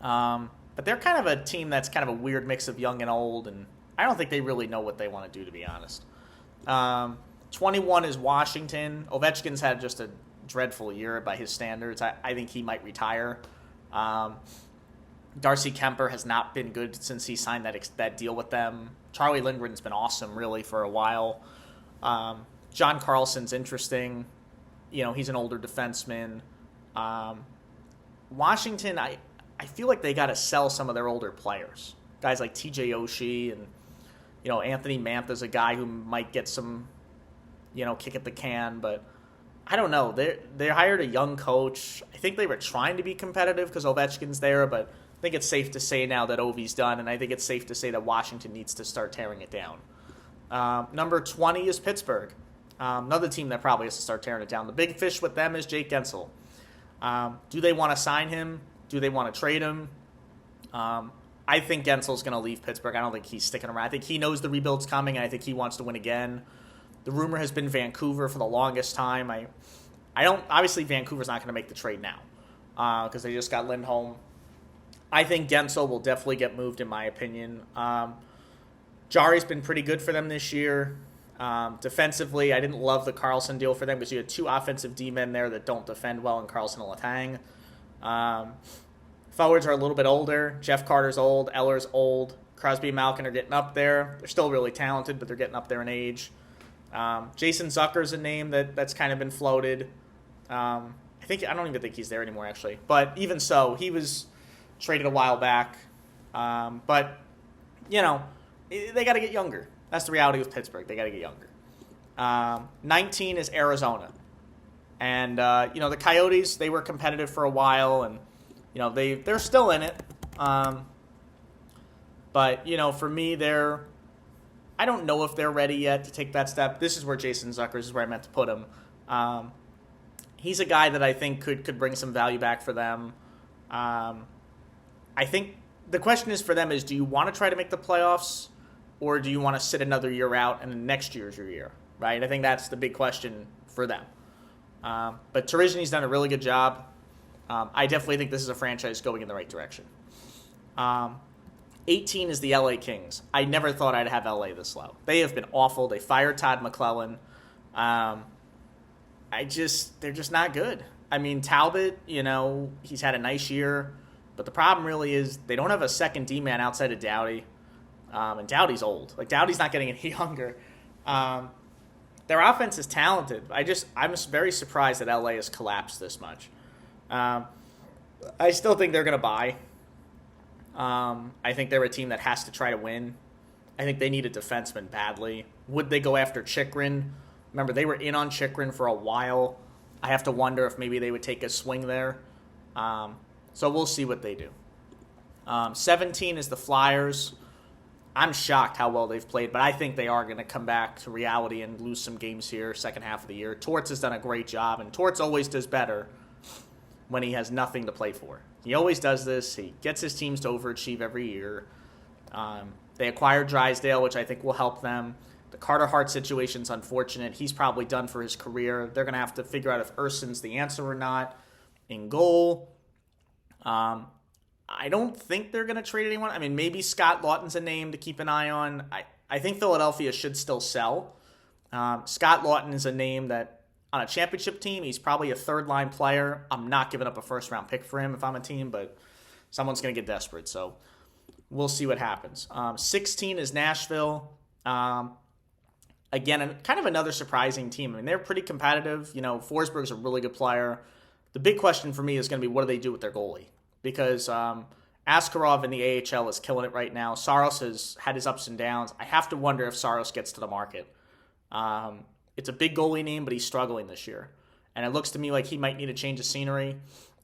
But they're kind of a team that's kind of a weird mix of young and old, and I don't think they really know what they want to do, to be honest. 21 is Washington. Ovechkin's had just a dreadful year by his standards. I think he might retire. Darcy Kemper has not been good since he signed that deal with them. Charlie Lindgren's been awesome, really, for a while. John Carlson's interesting. He's an older defenseman. Washington, I feel like they got to sell some of their older players. Guys like TJ Oshie and, Anthony Mantha's a guy who might get some, kick at the can, but I don't know. They hired a young coach. I think they were trying to be competitive because Ovechkin's there, but I think it's safe to say now that Ovi's done, and I think it's safe to say that Washington needs to start tearing it down. Number 20 is Pittsburgh. Another team that probably has to start tearing it down. The big fish with them is Jake Gensel. Do they want to sign him? Do they want to trade him? I think Gensel's going to leave Pittsburgh. I don't think he's sticking around. I think he knows the rebuild's coming, and I think he wants to win again. The rumor has been Vancouver for the longest time. Obviously Vancouver's not going to make the trade now because they just got Lindholm. I think Guentzel will definitely get moved, in my opinion. Jari's been pretty good for them this year. Defensively, I didn't love the Carlson deal for them because you had 2 offensive D-men there that don't defend well in Carlson and Letang. Forwards are a little bit older. Jeff Carter's old. Eller's old. Crosby and Malkin are getting up there. They're still really talented, but they're getting up there in age. Jason Zucker's a name that's kind of been floated. I don't even think he's there anymore, actually. But even so, he was traded a while back. But, they got to get younger. That's the reality with Pittsburgh. They got to get younger. 19 is Arizona. And, the Coyotes, they were competitive for a while, and, they're still in it. But, for me, I don't know if they're ready yet to take that step. This is where Jason Zucker is where I meant to put him. He's a guy that I think could bring some value back for them. I think the question is for them is, do you want to try to make the playoffs, or do you want to sit another year out and then next year's your year, right? I think that's the big question for them. But Terizini's done a really good job. I definitely think this is a franchise going in the right direction. 18 is the LA Kings. I never thought I'd have LA this low. They have been awful. They fired Todd McClellan. They're just not good. I mean, Talbot, he's had a nice year, but the problem really is they don't have a second D-man outside of Doughty, and Doughty's old. Like, Doughty's not getting any younger. Their offense is talented. I'm very surprised that LA has collapsed this much. I still think they're going to buy. I think they're a team that has to try to win. I think they need a defenseman badly. Would they go after Chychrun? Remember, they were in on Chychrun for a while. I have to wonder if maybe they would take a swing there. So we'll see what they do. 17 is the Flyers. I'm shocked how well they've played, but I think they are going to come back to reality and lose some games here second half of the year. Torts has done a great job, and Torts always does better when he has nothing to play for. He always does this. He gets his teams to overachieve every year. They acquired Drysdale, which I think will help them. The Carter Hart situation's unfortunate. He's probably done for his career. They're going to have to figure out if Urson's the answer or not. In goal, I don't think they're going to trade anyone. I mean, maybe Scott Lawton's a name to keep an eye on. I think Philadelphia should still sell. Scott Lawton is a name that, on a championship team, he's probably a third-line player. I'm not giving up a first-round pick for him if I'm a team, but someone's going to get desperate, so we'll see what happens. 16 is Nashville. Again, kind of another surprising team. I mean, they're pretty competitive. Forsberg's a really good player. The big question for me is going to be, what do they do with their goalie? Because Askarov in the AHL is killing it right now. Saros has had his ups and downs. I have to wonder if Saros gets to the market. It's a big goalie name, but he's struggling this year. And it looks to me like he might need a change of scenery,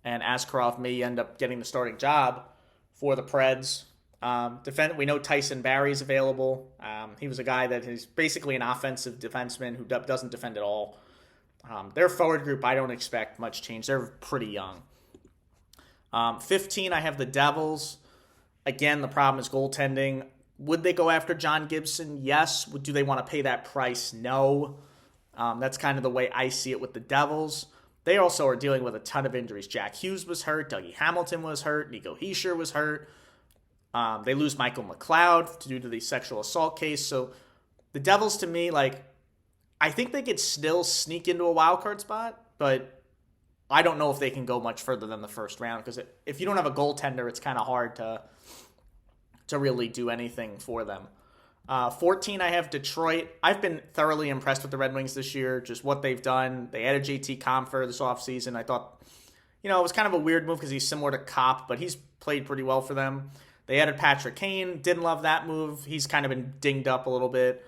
and Askarov may end up getting the starting job for the Preds. We know Tyson Barrie's available. He was a guy that is basically an offensive defenseman who doesn't defend at all. Their forward group, I don't expect much change. They're pretty young. 15, I have the Devils. Again, the problem is goaltending. Would they go after John Gibson? Yes. Do they want to pay that price? No. That's kind of the way I see it with the Devils. They also are dealing with a ton of injuries. Jack Hughes was hurt. Dougie Hamilton was hurt. Nico Hischier was hurt. They lose Michael McLeod due to the sexual assault case. So the Devils, to me, I think they could still sneak into a wild card spot, but I don't know if they can go much further than the first round, because if you don't have a goaltender, it's kind of hard to really do anything for them. 14, I have Detroit. I've been thoroughly impressed with the Red Wings this year, just what they've done. They added JT Compher this offseason. I thought, it was kind of a weird move because he's similar to Kopp, but he's played pretty well for them. They added Patrick Kane. Didn't love that move. He's kind of been dinged up a little bit.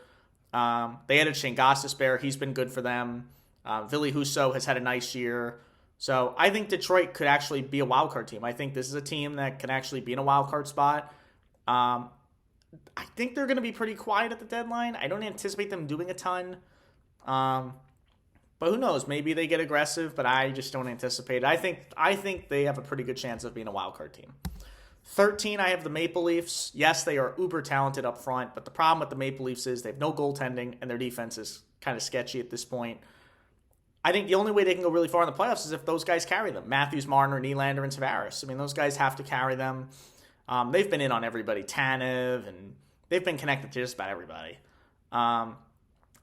They added Shane Gostisbehere. He's been good for them. Ville Husso has had a nice year. So I think Detroit could actually be a wildcard team. I think this is a team that can actually be in a wildcard spot. I think they're going to be pretty quiet at the deadline. I don't anticipate them doing a ton. But who knows? Maybe they get aggressive, but I just don't anticipate it. I think they have a pretty good chance of being a wildcard team. 13, I have the Maple Leafs. Yes, they are uber talented up front, but the problem with the Maple Leafs is they have no goaltending, and their defense is kind of sketchy at this point. I think the only way they can go really far in the playoffs is if those guys carry them. Matthews, Marner, Nylander, and Tavares. I mean, those guys have to carry them. They've been in on everybody. Tanev, and they've been connected to just about everybody. I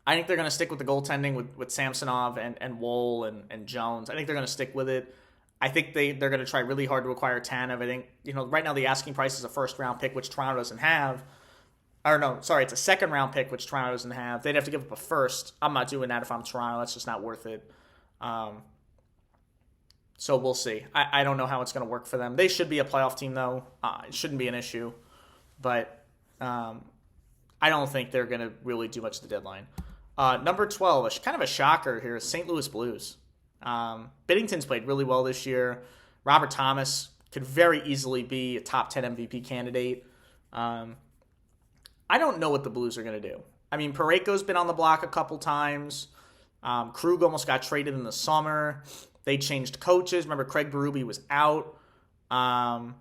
think they're going to stick with the goaltending with Samsonov and Woll and Jones. I think they're going to stick with it. I think they're going to try really hard to acquire Tanev. I think, right now the asking price is a first-round pick, which Toronto doesn't have. Or no, sorry, it's a second-round pick, which Toronto doesn't have. They'd have to give up a first. I'm not doing that if I'm Toronto. That's just not worth it. So we'll see. I don't know how it's going to work for them. They should be a playoff team, though. It shouldn't be an issue. But I don't think they're going to really do much at the deadline. Number 12, kind of a shocker here, is St. Louis Blues. Binnington's played really well this year. Robert Thomas could very easily be a top 10 MVP candidate. I don't know what the Blues are going to do. I mean, Parayko's been on the block a couple times. Krug almost got traded in the summer. They changed coaches. Remember, Craig Berube was out. I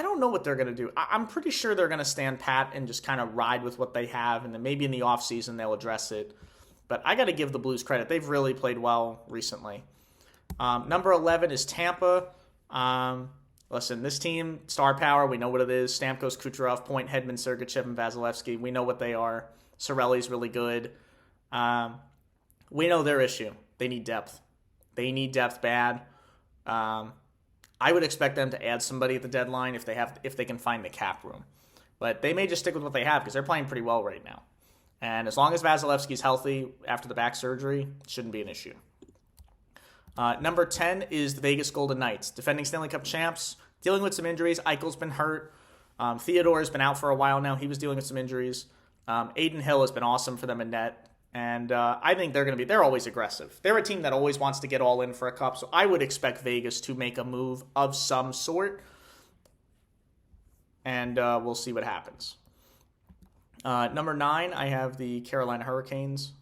don't know what they're going to do. I'm pretty sure they're going to stand pat and just kind of ride with what they have, and then maybe in the offseason they'll address it. But I got to give the Blues credit. They've really played well recently. Number 11 is Tampa. Listen, this team, star power, we know what it is. Stamkos, Kucherov, Point, Hedman, Sergachev, and Vasilevsky. We know what they are. Cirelli's really good. We know their issue. They need depth. They need depth bad. I would expect them to add somebody at the deadline if they can find the cap room. But they may just stick with what they have because they're playing pretty well right now. And as long as Vasilevsky's healthy after the back surgery, it shouldn't be an issue. Number 10 is the Vegas Golden Knights, defending Stanley Cup champs, dealing with some injuries. Eichel's been hurt. Theodore's been out for a while now. He was dealing with some injuries. Adin Hill has been awesome for them in net. And I think they're always aggressive. They're a team that always wants to get all in for a cup, so I would expect Vegas to make a move of some sort. And we'll see what happens. Number 9, I have the Carolina Hurricanes.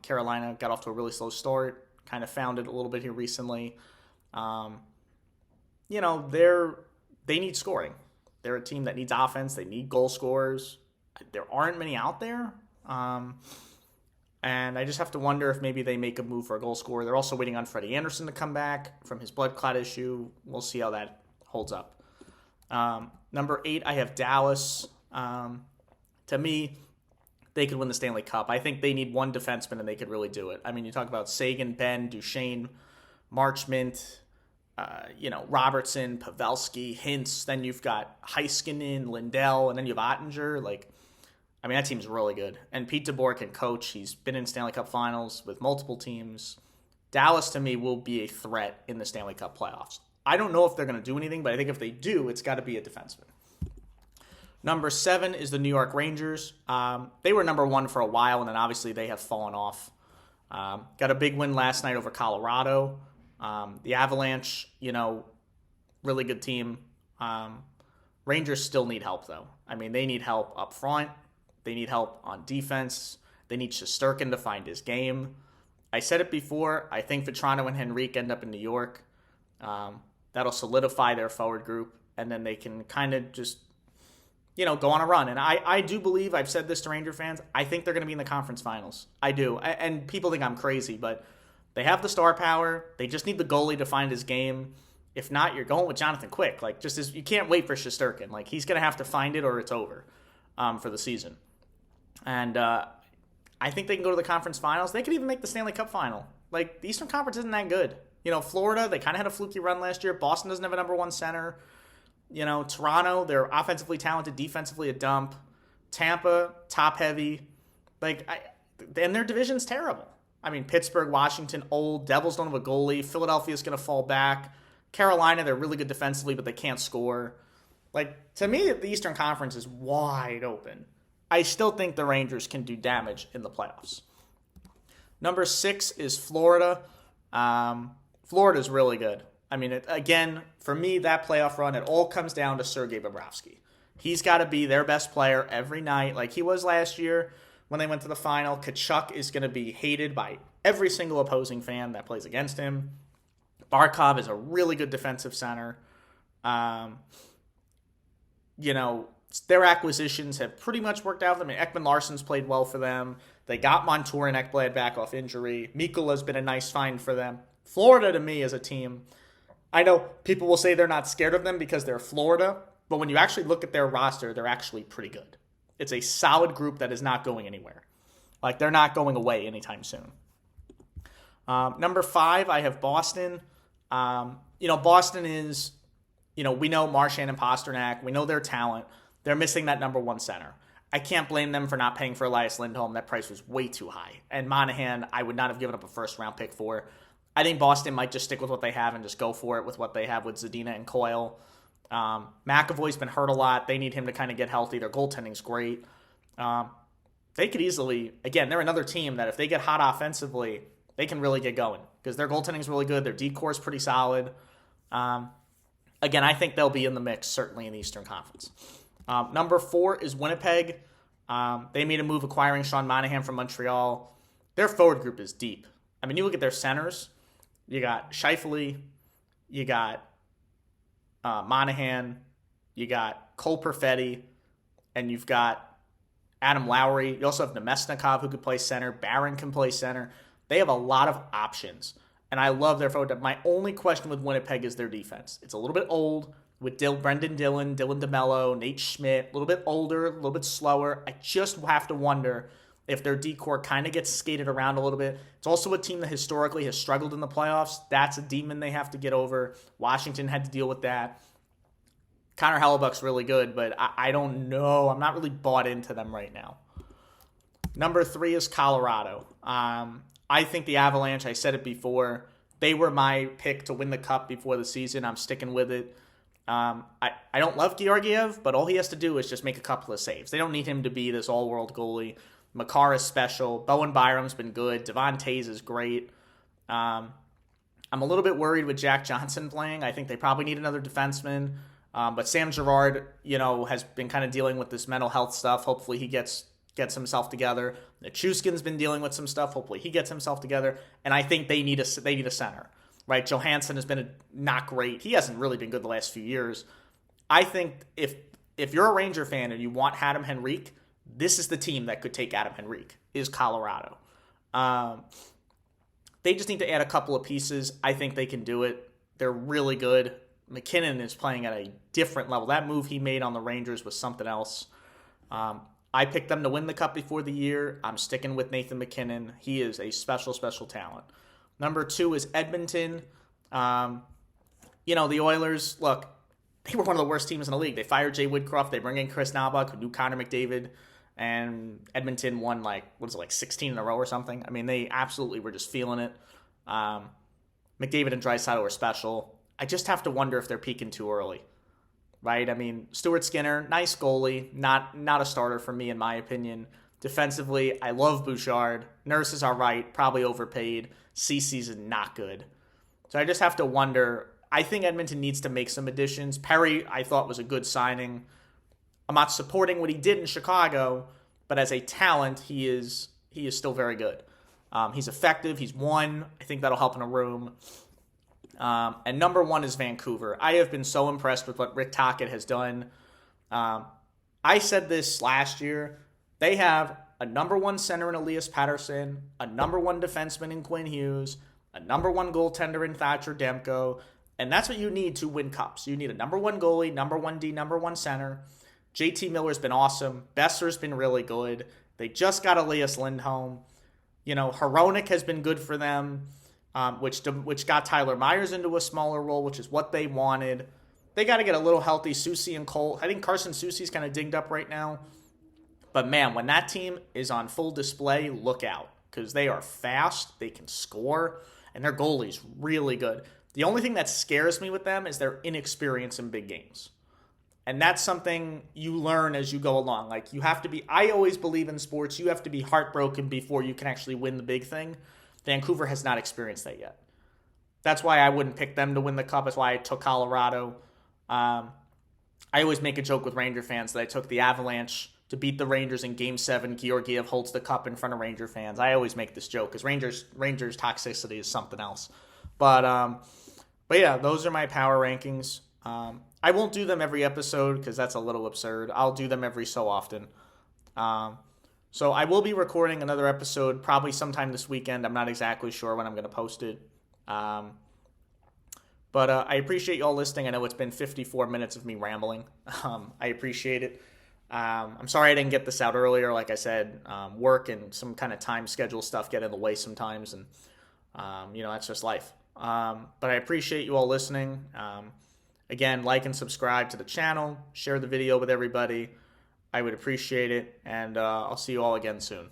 Carolina got off to a really slow start, kind of found it a little bit here recently. They need scoring. They're a team that needs offense. They need goal scorers. There aren't many out there. And I just have to wonder if maybe they make a move for a goal scorer. They're also waiting on Freddie Anderson to come back from his blood clot issue. We'll see how that holds up. Number 8, I have Dallas. To me, they could win the Stanley Cup. I think they need one defenseman and they could really do it. I mean, you talk about Sagan, Ben, Duchesne, Marchment, Robertson, Pavelski, Hintz. Then you've got Heiskanen, Lindell, and then you have Ottinger. That team's really good. And Pete DeBoer can coach. He's been in Stanley Cup finals with multiple teams. Dallas, to me, will be a threat in the Stanley Cup playoffs. I don't know if they're going to do anything, but I think if they do, it's got to be a defenseman. Number 7 is the New York Rangers. They were number 1 for a while, and then obviously they have fallen off. Got a big win last night over Colorado. The Avalanche, really good team. Rangers still need help, though. They need help up front. They need help on defense. They need Shesterkin to find his game. I said it before. I think Vetrano and Henrique end up in New York. That'll solidify their forward group, and then they can kind of just, go on a run. And I do believe, I've said this to Ranger fans, I think they're going to be in the conference finals. I do. And people think I'm crazy, but they have the star power. They just need the goalie to find his game. If not, you're going with Jonathan Quick. You can't wait for Shesterkin. He's going to have to find it or it's over for the season. And I think they can go to the conference finals. They could even make the Stanley Cup final. The Eastern Conference isn't that good. Florida, they kind of had a fluky run last year. Boston doesn't have a number 1 center. Toronto, they're offensively talented, defensively a dump. Tampa, top heavy. And their division's terrible. Pittsburgh, Washington, old. Devils don't have a goalie. Philadelphia's going to fall back. Carolina, they're really good defensively, but they can't score. To me, the Eastern Conference is wide open. I still think the Rangers can do damage in the playoffs. Number 6 is Florida. Florida's really good. Again, for me, that playoff run, it all comes down to Sergei Bobrovsky. He's got to be their best player every night, like he was last year when they went to the final. Tkachuk is going to be hated by every single opposing fan that plays against him. Barkov is a really good defensive center. Their acquisitions have pretty much worked out for them. Ekman Larsson's played well for them. They got Montour and Ekblad back off injury. Mikola's been a nice find for them. Florida, to me, as a team, I know people will say they're not scared of them because they're Florida, but when you actually look at their roster, they're actually pretty good. It's a solid group that is not going anywhere. They're not going away anytime soon. Number 5, I have Boston. Boston is, we know Marchand and Pasternak. We know their talent. They're missing that number 1 center. I can't blame them for not paying for Elias Lindholm. That price was way too high. And Monahan, I would not have given up a first-round pick for. I think Boston might just stick with what they have and just go for it with what they have with Zadina and Coyle. McAvoy's been hurt a lot. They need him to kind of get healthy. Their goaltending's great. They could easily, again, they're another team that if they get hot offensively, they can really get going because their goaltending's really good. Their D-core is pretty solid. Again, I think they'll be in the mix, certainly in the Eastern Conference. Number 4 is Winnipeg. They made a move acquiring Sean Monahan from Montreal. Their forward group is deep. I mean, you look at their centers. You got Scheifele. You got Monahan. You got Cole Perfetti. And you've got Adam Lowry. You also have Nemesnikov who could play center. Barron can play center. They have a lot of options. And I love their forward depth. My only question with Winnipeg is their defense. It's a little bit old with Brendan Dillon, Dylan DeMello, Nate Schmidt. A little bit older, a little bit slower. I just have to wonder if their D-core kind of gets skated around a little bit. It's also a team that historically has struggled in the playoffs. That's a demon they have to get over. Washington had to deal with that. Connor Hellebuck's really good, but I don't know. I'm not really bought into them right now. Number 3 is Colorado. I think the Avalanche, I said it before, they were my pick to win the Cup before the season. I'm sticking with it. I don't love Georgiev, but all he has to do is just make a couple of saves. They don't need him to be this all-world goalie. Makar is special. Bowen Byram's been good. Devon Tays is great. I'm a little bit worried with Jack Johnson playing. I think they probably need another defenseman. But Sam Girard, has been kind of dealing with this mental health stuff. Hopefully he gets himself together. Nichushkin's been dealing with some stuff. Hopefully he gets himself together. And I think they need a center, right? Johansson has been not great. He hasn't really been good the last few years. I think if you're a Ranger fan and you want Adam Henrique, this is the team that could take Adam Henrique, is Colorado. They just need to add a couple of pieces. I think they can do it. They're really good. McKinnon is playing at a different level. That move he made on the Rangers was something else. I picked them to win the Cup before the year. I'm sticking with Nathan McKinnon. He is a special, special talent. Number 2 is Edmonton. The Oilers, look, they were one of the worst teams in the league. They fired Jay Woodcroft. They bring in Chris Nalbuck, who knew Connor McDavid. And Edmonton won 16 in a row or something. I mean, they absolutely were just feeling it. McDavid and Draisaitl were special. I just have to wonder if they're peaking too early, right? I mean, Stuart Skinner, nice goalie, not a starter for me in my opinion. Defensively, I love Bouchard. Nurse is all right, probably overpaid. Cece's not good. So I just have to wonder. I think Edmonton needs to make some additions. Perry, I thought, was a good signing. I'm not supporting what he did in Chicago, but as a talent, he is still very good. He's effective. He's won. I think that'll help in a room. And number 1 is Vancouver. I have been so impressed with what Rick Tocchet has done. I said this last year. They have a number 1 center in Elias Pettersson, a number 1 defenseman in Quinn Hughes, a number 1 goaltender in Thatcher Demko, and that's what you need to win cups. You need a number 1 goalie, number 1 D, number 1 center. JT Miller's been awesome. Besser's been really good. They just got Elias Lindholm. Hronek has been good for them. Which got Tyler Myers into a smaller role, which is what they wanted. They got to get a little healthy. Soucy and Cole. I think Carson Soucy's kind of dinged up right now. But man, when that team is on full display, look out. Because they are fast, they can score, and their goalie's really good. The only thing that scares me with them is their inexperience in big games. And that's something you learn as you go along. You have to be, I always believe in sports, you have to be heartbroken before you can actually win the big thing. Vancouver has not experienced that yet. That's why I wouldn't pick them to win the Cup. That's why I took Colorado. I always make a joke with Ranger fans that I took the Avalanche to beat the Rangers in Game 7. Georgiev holds the Cup in front of Ranger fans. I always make this joke because Rangers toxicity is something else. But yeah, those are my power rankings. I won't do them every episode because that's a little absurd. I'll do them every so often. So I will be recording another episode probably sometime this weekend. I'm not exactly sure when I'm going to post it. But I appreciate you all listening. I know it's been 54 minutes of me rambling. I appreciate it. I'm sorry I didn't get this out earlier. Like I said, work and some kind of time schedule stuff get in the way sometimes. And, that's just life. But I appreciate you all listening. Again, like and subscribe to the channel. Share the video with everybody. I would appreciate it. And I'll see you all again soon.